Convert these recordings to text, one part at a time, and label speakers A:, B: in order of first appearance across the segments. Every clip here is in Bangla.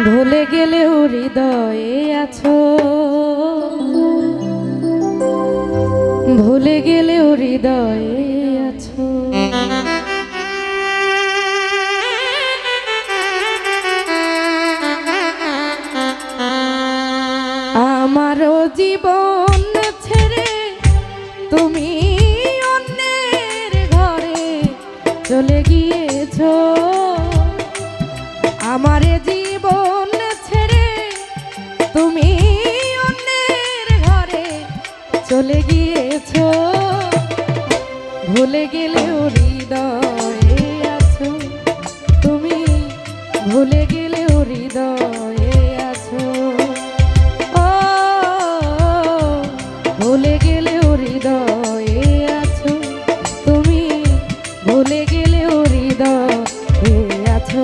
A: ভুলে গেলেও হৃদয়ে আছো, ভুলে গেলেও হৃদয়ে আছো। আমারও জীবন ছেড়ে তুমি অন্যের ঘরে চলে গিয়েছো, আমার জীবন ছেড়ে তুমি অন্যের ঘরে চলে গিয়েছো। ভুলে গেলেও হৃদয়ে আছো, তুমি ভুলে গেলেও হৃদয়ে আছো। ও ভুলে গেলেও হৃদয়ে আছো, তুমি ভুলে গেলেও হৃদয়ে আছো।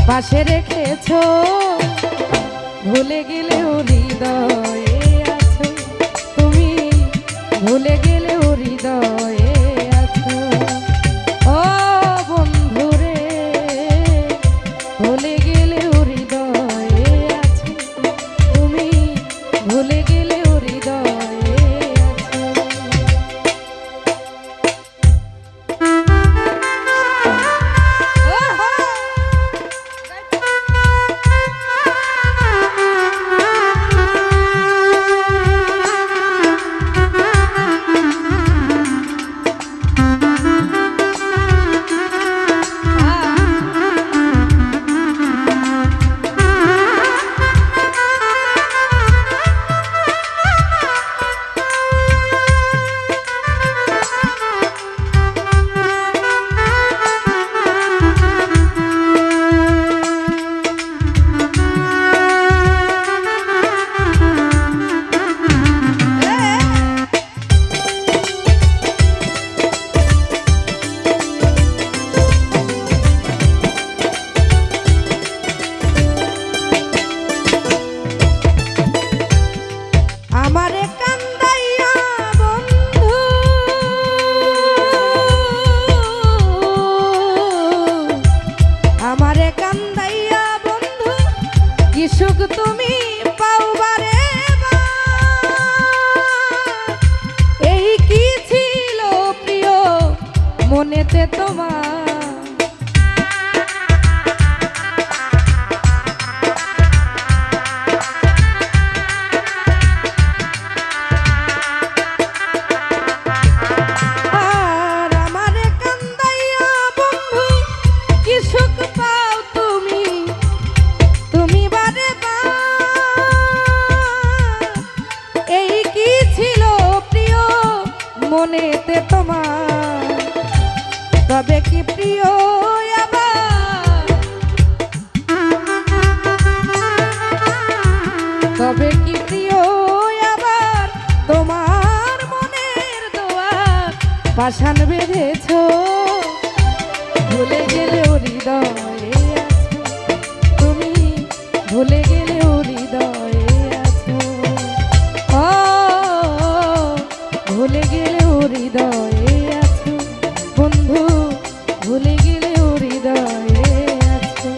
A: পাশে রেখেছো, ভুলে গেলেও হৃদয়ে আছো, তুমি ভুলে গেলেও হৃদয়ে আছো। ও বন্ধুরে ভুলে গেলেও হৃদয়ে আছো, তুমি ভুলে গেলেও হৃদয়ে আছো। সুখ তুমি পাওবারে এই কি ছিল প্রিয় মনেতে তোমার। আর আমারে কান্দাইয়া বন্ধু কি সুখ পাও তুমি, তুমি বারে এই কি ছিল প্রিয় মনে তবে কি প্রিয় আবার, তবে কি প্রিয় আবার তোমার মনের দোয়ার পাষাণ বেঁধেছ, ভুলে গেলেও হৃদয়ে আছো তুমি, ভুলে গেলেও হৃদয়ে আছো, ও ভুলে গেলেও হৃদয়ে আছো বন্ধু, ভুলে গেলেও হৃদয়ে আছো।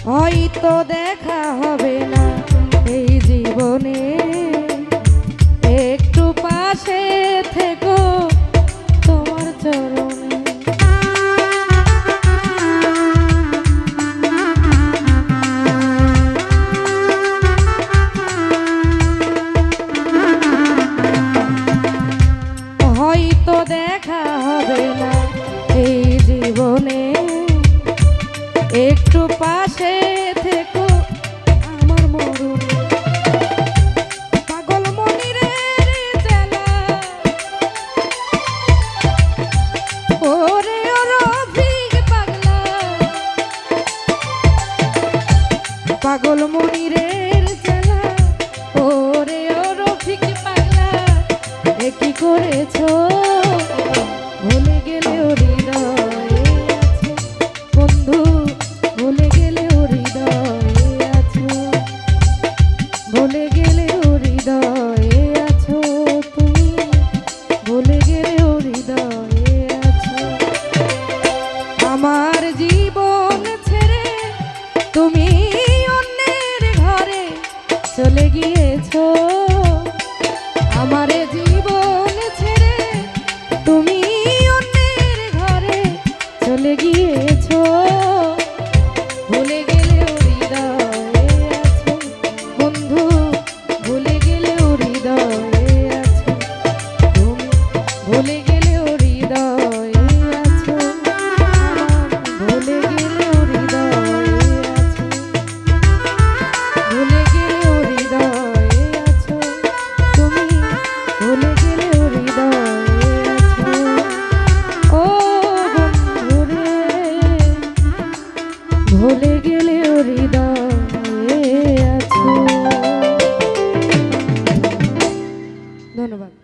A: হয়তো দেখা হবে না এই জীবনে, একটু পাশে থেকো তোমার চরণে, হয়তো দেখা হবে না এই জীবনে, একটু পাশে থেকো আমার মরুনে, পাগল মনিরে জ্বালা ওরে ও রফিক পাগলা, পাগল মনিরে জ্বালা ওরে ও রফিক পাগলা, এ কি করেছো ভুলে গেলেও হৃদয়ে আছো বন্ধু, ভুলে গেলেও হৃদয়ে আছো, ভুলে গেলেও হৃদয়ে আছো তুমি, ভুলে গেলেও হৃদয়ে আছো। আমার জীবন ছেড়ে তুমি অন্যের ঘরে চলে গিয়েছো, আমার জীবন ছেড়ে তুমি অন্যের ঘরে চলে গিয়েছো, ভুলে গেলেও হৃদয়ে আছো বন্ধু, ভুলে গেলেও হৃদয়ে আছো তুমি, ভুলে গেলেও হৃদয়ে আছো আমার, ভুলে গেলেও হৃদয়ে আছো, ভুলে গেলেও হৃদয়ে আছো তুমি, ভুলে গেলেও হৃদয়ে আছো, ও বন্ধু রে ভুলে গেলেও হৃদয়ে আছো। ধন্যবাদ।